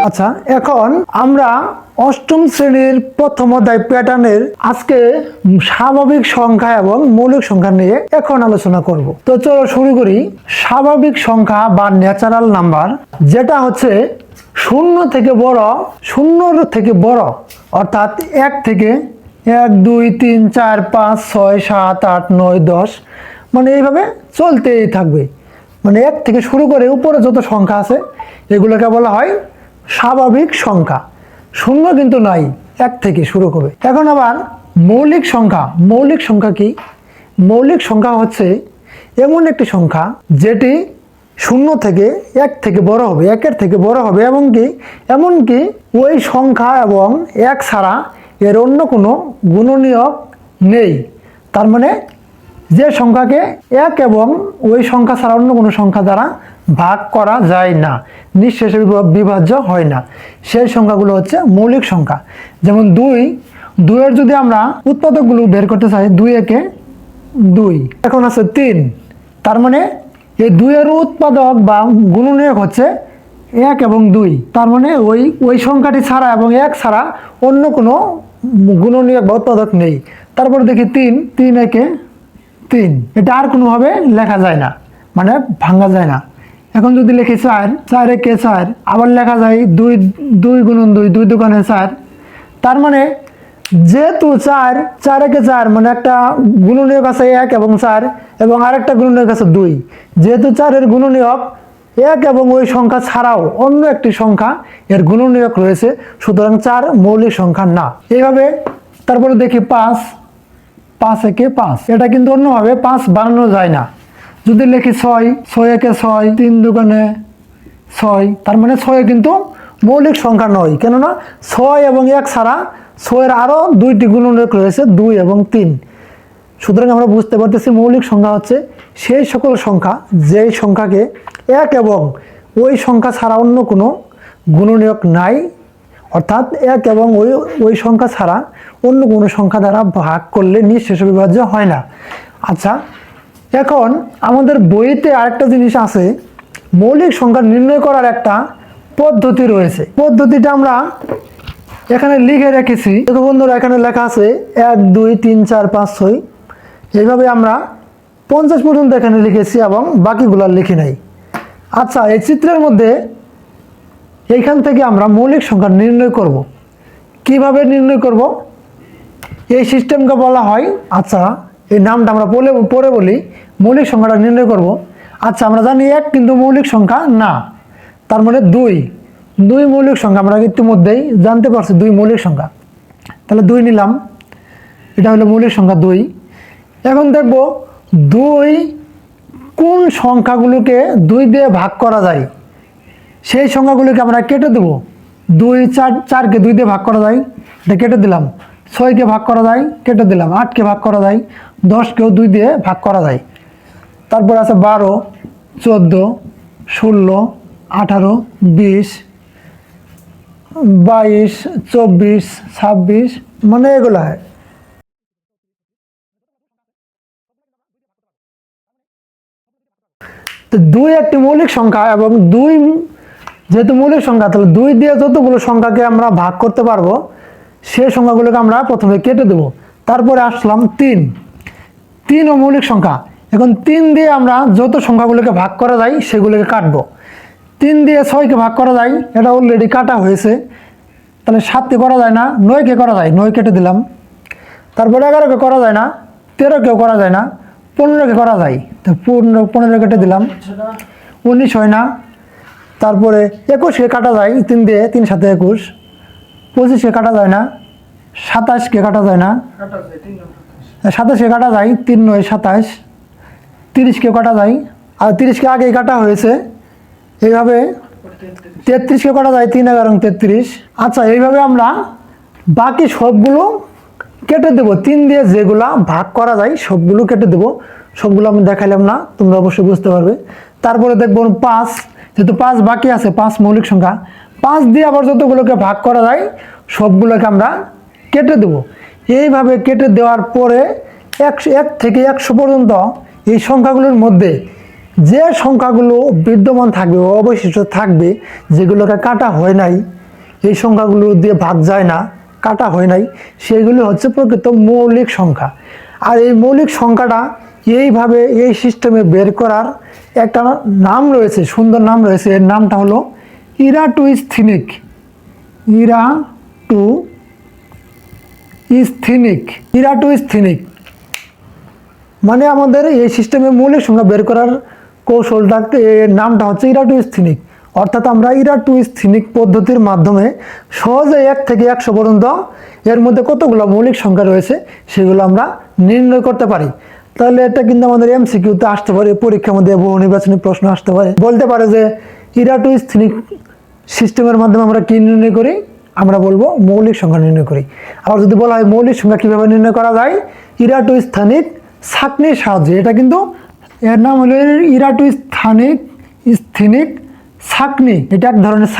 আচ্ছা, এখন আমরা অষ্টম শ্রেণীর প্রথম অধ্যায় প্যাটার্নের আজকে স্বাভাবিক সংখ্যা এবং মৌলিক সংখ্যা নিয়ে এখন আলোচনা করব। তো চলো শুরু করি। স্বাভাবিক সংখ্যা বা ন্যাচারাল নাম্বার যেটা হচ্ছে শূন্য থেকে বড় অর্থাৎ 1 থেকে 1 2 3 4 5 6 7 8 9 10 মানে এইভাবে চলতেই থাকবে। মানে 1 থেকে শুরু করে উপরে যত সংখ্যা আছে এগুলোকে বলা হয় স্বাভাবিক সংখ্যা। শূন্য কিন্তু নাই, 1 থেকে শুরু করবে। এখন আবার মৌলিক সংখ্যা কি? মৌলিক সংখ্যা হচ্ছে এমন একটি সংখ্যা যেটি শূন্য থেকে 1 থেকে বড় হবে, 1-এর থেকে বড় হবে এমনকি ওই সংখ্যা এবং 1 ছাড়া এর অন্য কোনো গুণনীয়ক নেই। তার মানে যে সংখ্যাকে 1 এবং ওই সংখ্যা ছাড়া অন্য কোনো সংখ্যা দ্বারা ভাগ করা যায় না, নিঃশেষে বিভাজ্য হয় না, সেই সংখ্যাগুলো হচ্ছে মৌলিক সংখ্যা। যেমন 2-এর যদি আমরা উৎপাদকগুলো বের করতে চাই, 2-একে 2, এখন আছে 3, তার মানে এই 2-এর উৎপাদক বা গুণনীয়ক হচ্ছে 1 এবং 2, তার মানে ওই সংখ্যাটি ছাড়া এবং 1 ছাড়া অন্য কোনো গুণনীয়ক বা উৎপাদক নেই। তারপরে দেখি 3-একে 3, এটা আর কোনোভাবে লেখা যায় না, মানে ভাঙা যায় না। এখন যদি লিখি 4-একে 4, আবার লেখা যায় 2 গুণন 2, 2 দোকানে 4, তার মানে যেহেতু 4-একে 4 মানে একটা গুণনীয়ক আছে 1 এবং 4 এবং আরেকটা গুণনীয়ক আছে 2, যেহেতু 4-এর গুণনীয়ক 1 এবং ওই সংখ্যা ছাড়াও অন্য একটি সংখ্যা এর গুণনীয়ক রয়েছে, সুতরাং 4 মৌলিক সংখ্যা না। এইভাবে তারপরে দেখি 5-একে 5, এটা কিন্তু অন্যভাবে 5 বানানো যায় না। যদি লিখি 6-একে 6, 3 দোকানে 6, তার মানে 6 কিন্তু মৌলিক সংখ্যা নয়, কেননা 6 এবং 1 ছাড়া 6-এর আরও 2টি গুণনীয়ক রয়েছে, 2 এবং 3। সুতরাং আমরা বুঝতে পারতেছি মৌলিক সংখ্যা হচ্ছে সেই সকল সংখ্যা যেই সংখ্যাকে 1 এবং ওই সংখ্যা ছাড়া অন্য কোনো গুণনীয়ক নাই, অর্থাৎ 1 এবং ওই সংখ্যা ছাড়া অন্য কোনো সংখ্যা দ্বারা ভাগ করলে নিঃশেষে বিভাজ্য হয় না। আচ্ছা, এখন আমাদের বইতে আরেকটা জিনিস আছে, মৌলিক সংখ্যা নির্ণয় করার একটা পদ্ধতি রয়েছে। পদ্ধতিটা আমরা এখানে লিখে রেখেছি। দেখো বন্ধুরা, এখানে লেখা আছে 1 2 3 4 5 6, এইভাবে আমরা 50 পর্যন্ত এখানে লিখেছি এবং বাকিগুলো লিখি নাই। আচ্ছা, এই চিত্রের মধ্যে এইখান থেকে আমরা মৌলিক সংখ্যা নির্ণয় করব। কিভাবে নির্ণয় করব? এই সিস্টেমকে বলা হয়, আচ্ছা এই নামটা আমরা পরে বলি, মৌলিক সংখ্যাটা নির্ণয় করব। আচ্ছা, আমরা জানি 1 কিন্তু মৌলিক সংখ্যা না, তার মানে 2 মৌলিক সংখ্যা, আমরা ইতিমধ্যেই জানতে পারছি 2 মৌলিক সংখ্যা। তাহলে 2 নিলাম, এটা হলো মৌলিক সংখ্যা 2। এখন দেখব 2 কোন সংখ্যাগুলোকে 2 দিয়ে ভাগ করা যায়, সেই সংখ্যাগুলোকে আমরা কেটে দেব। 4কে 2 দিয়ে ভাগ করা যায়, এটা কেটে দিলাম। 6কে ভাগ করা যায়, কেটে দিলাম। 8কে ভাগ করা যায়, 10কেও 2 দিয়ে ভাগ করা যায়। তারপর আছে 12, 14, 16, 18, 20, 22, 24, 26, মানে এগুলা। তো 2 একটি মৌলিক সংখ্যা এবং 2 যেহেতু মৌলিক সংখ্যা, তাহলে 2 দিয়ে যতগুলো সংখ্যাকে আমরা ভাগ করতে পারবো সেই সংখ্যাগুলোকে আমরা প্রথমে কেটে দেব। তারপরে আসলাম 3ও মৌলিক সংখ্যা। এখন 3 দিয়ে আমরা যত সংখ্যাগুলোকে ভাগ করা যায় সেগুলোকে কাটবো। 3 দিয়ে 6কে ভাগ করা যায়, এটা অলরেডি কাটা হয়েছে, তাহলে 7কে করা যায় না, 9কে করা যায়, 9 কেটে দিলাম। তারপরে 11কে করা যায় না, 13কেও করা যায় না, 15কে করা যায়, তো 15 কেটে দিলাম। 19 হয় না। তারপরে 21কে কাটা যায়, 3 দিয়ে, 3 7 21। 25কে কাটা যায় না, 27কে কাটা যায় না, 27কে কাটা যায়, 3 9 27। 30কে কাটা যায়, আর 30কে আগেই কাটা হয়েছে। এইভাবে 33কে কাটা যায়, 3 11 33। আচ্ছা, এইভাবে আমরা বাকি সবগুলো কেটে দেব। 3 দিয়ে যেগুলা ভাগ করা যায় সবগুলো কেটে দেব। সবগুলো আমি দেখাইলাম না, তোমরা অবশ্যই বুঝতে পারবে। তারপরে দেখব 5, যেহেতু 5 বাকি আছে, 5 মৌলিক সংখ্যা। 5 দিয়ে আবার যতগুলোকে ভাগ করা যায় সবগুলোকে আমরা কেটে দেব। এইভাবে কেটে দেওয়ার পরে 1 থেকে 100 পর্যন্ত এই সংখ্যাগুলোর মধ্যে যে সংখ্যাগুলো বিদ্যমান থাকবে, অবশিষ্ট থাকবে, যেগুলোকে কাটা হয় নাই, এই সংখ্যাগুলো দিয়ে ভাগ যায় না, কাটা হয় নাই, সেগুলো হচ্ছে প্রকৃত মৌলিক সংখ্যা। আর এই মৌলিক সংখ্যাটা এইভাবে এই সিস্টেমে বের করার একটা নাম রয়েছে, সুন্দর নাম রয়েছে। এর নামটা হলো ইরাটোস্থেনিক। ইরাটোস্থেনিক মানে আমাদের এই সিস্টেমে মৌলিক সংখ্যা বের করার কৌশলটা, এর নামটা হচ্ছে ইরাটোস্থেনিক। অর্থাৎ আমরা ইরাটোস্থেনিক পদ্ধতির মাধ্যমে সহজে 1 থেকে 100 পর্যন্ত এর মধ্যে কতগুলো মৌলিক সংখ্যা রয়েছে সেগুলো আমরা নির্ণয় করতে পারি। তাহলে এটা কিন্তু আমাদের এমসিকিউতে আসতে পারে, পরীক্ষার মধ্যে বহু নির্বাচনী প্রশ্ন আসতে পারে। বলতে পারে যে ইরাটোস্থেনিক সিস্টেমের মাধ্যমে আমরা কি নির্ণয় করি, আমরা বলবো মৌলিক সংখ্যা নির্ণয় করি। আবার যদি বলা হয় মৌলিক সংখ্যা কীভাবে নির্ণয় করা যায়, ইরাটোস্থেনিক ছাঁকনির সাহায্যে। এটা কিন্তু এর নাম হলো ইরাটোস্থেনিক ছাঁকনি। এটা এক ধরনের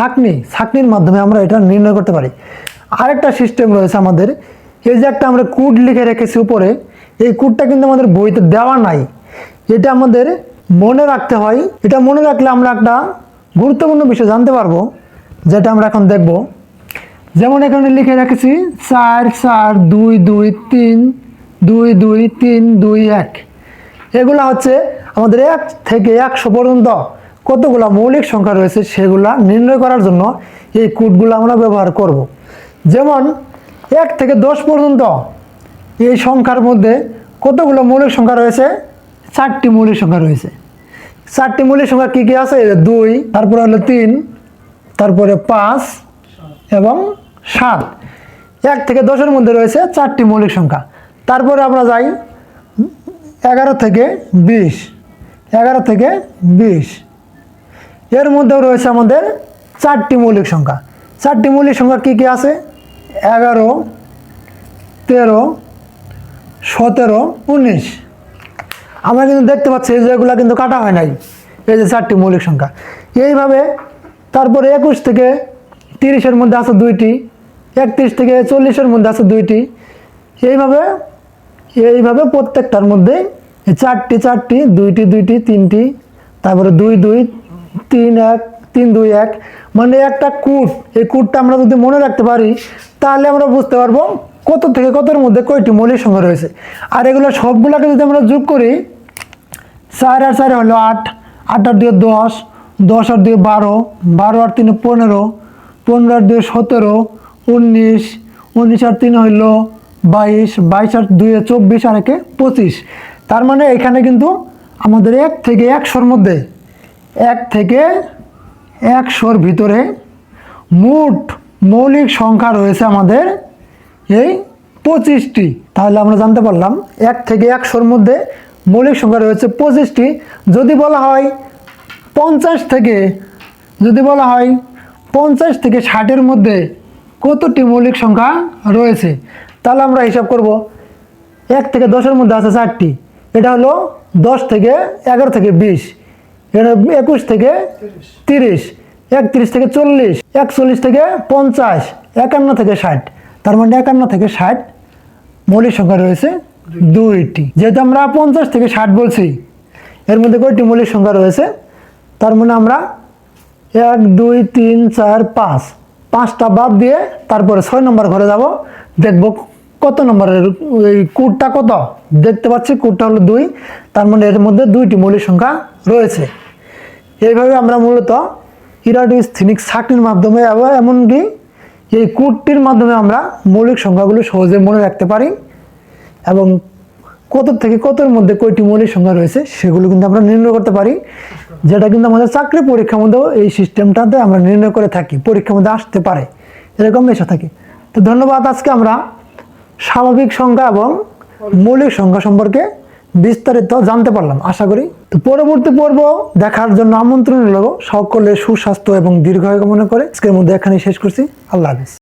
ছাঁকনির মাধ্যমে আমরা এটা নির্ণয় করতে পারি। আরেকটা সিস্টেম রয়েছে আমাদের, এই যে একটা আমরা কোড লিখে রেখেছি উপরে, এই কোডটা কিন্তু আমাদের বইতে দেওয়া নাই, এটা আমাদের মনে রাখতে হয়। এটা মনে রাখলে আমরা একটা গুরুত্বপূর্ণ বিষয় জানতে পারবো, যেটা আমরা এখন দেখব। যেমন এখানে লিখে রেখেছি 4 4 2 2 3 2 2 3 2 1। এগুলা হচ্ছে আমাদের 1 থেকে 100 পর্যন্ত কতগুলো মৌলিক সংখ্যা রয়েছে সেগুলা নির্ণয় করার জন্য এই কোডগুলো আমরা ব্যবহার করব। যেমন 1 থেকে 10 পর্যন্ত এই সংখ্যার মধ্যে কতগুলো মৌলিক সংখ্যা রয়েছে, 4টি মৌলিক সংখ্যা রয়েছে। 4টি মৌলিক সংখ্যা কী কী আছে, 2, তারপরে হলো 3, তারপরে 5 এবং 7। 1 থেকে 10-এর মধ্যে রয়েছে 4টি মৌলিক সংখ্যা। তারপরে আমরা যাই 11 থেকে 20, 11 থেকে 20 এর মধ্যেও রয়েছে আমাদের 4টি মৌলিক সংখ্যা। 4টি মৌলিক সংখ্যা কী কী আছে, 11, 13, 17, 19। আমরা কিন্তু দেখতে পাচ্ছি যেগুলো কিন্তু কাটা হয় নাই, এই যে 4টি মৌলিক সংখ্যা। এইভাবে তারপরে 21 থেকে 30-এর মধ্যে আছে 2টি, 31 থেকে 40-এর মধ্যে আছে 2টি। এইভাবে প্রত্যেকটার মধ্যে 4টি 4টি, 2টি 2টি, 3টি, তারপরে 2 2 3 1 3 2 1। মানে একটা কোড, এই কোডটা আমরা যদি মনে রাখতে পারি তাহলে আমরা বুঝতে পারবো কত থেকে কতর মধ্যে কয়টি মৌলিক সংখ্যা রয়েছে। আর এগুলো সবগুলোকে যদি আমরা যোগ করি, 4 আর 4 হলো 8, 8 আর 2 10, 10 আর 2 12, 12 আর 3 15, 15 আর 2 17, 19, 19 আর 3 হইল 22, 22 আর 2 24 আর 1 25। তার মানে এখানে কিন্তু আমাদের 1 থেকে 100-র মধ্যে, 1 থেকে 100-র ভিতরে মোট মৌলিক সংখ্যা রয়েছে আমাদের এই 25টি। তাহলে আমরা জানতে পারলাম 1 থেকে 100-র মধ্যে মৌলিক সংখ্যা রয়েছে 25টি। যদি বলা হয় 50 থেকে 60-এর মধ্যে কতটি মৌলিক সংখ্যা রয়েছে, তাহলে আমরা হিসাব করব। 1 থেকে 10-এর মধ্যে আছে 4টি, এটা হলো 10 থেকে 11 থেকে 20, এটা 21 থেকে 30, 31 থেকে 40, 41 থেকে 50, 51 থেকে 60। তার মানে 51 থেকে 60 মৌলিক সংখ্যা রয়েছে 2টি। যেহেতু আমরা 50 থেকে 60 বলছি, এর মধ্যে কয়টি মৌলিক সংখ্যা রয়েছে, তার মানে আমরা 1 2 3 4 5, 5টা বাদ দিয়ে তারপরে 6 নম্বর ঘরে যাব, দেখব কত নম্বরের ওই কোডটা কত। দেখতে পাচ্ছি কোডটা হলো 2, তার মানে এর মধ্যে 2টি মৌলিক সংখ্যা রয়েছে। এইভাবে আমরা মূলত ইরাটোস্থেনিক ছাঁকনির মাধ্যমে এবং এমনকি এই কোডটির মাধ্যমে আমরা মৌলিক সংখ্যাগুলো সহজে মনে রাখতে পারি এবং কত থেকে কতর মধ্যে কয়টি মৌলিক সংখ্যা রয়েছে সেগুলো কিন্তু আমরা নির্ণয় করতে পারি, যেটা কিন্তু আমাদের চাকরি পরীক্ষার মধ্যেও এই সিস্টেমটাতে আমরা নির্ণয় করে থাকি, পরীক্ষার মধ্যে আসতে পারে, এরকম এসে থাকি। তো ধন্যবাদ। আজকে আমরা স্বাভাবিক সংখ্যা এবং মৌলিক সংখ্যা সম্পর্কে বিস্তারিত জানতে পারলাম আশা করি। তো পরবর্তী পর্ব দেখার জন্য আমন্ত্রণ রইল। সকলের সুস্বাস্থ্য এবং দীর্ঘায়ু কামনা করে আজকের মধ্যে এখানেই শেষ করছি। আল্লাহ হাফেজ।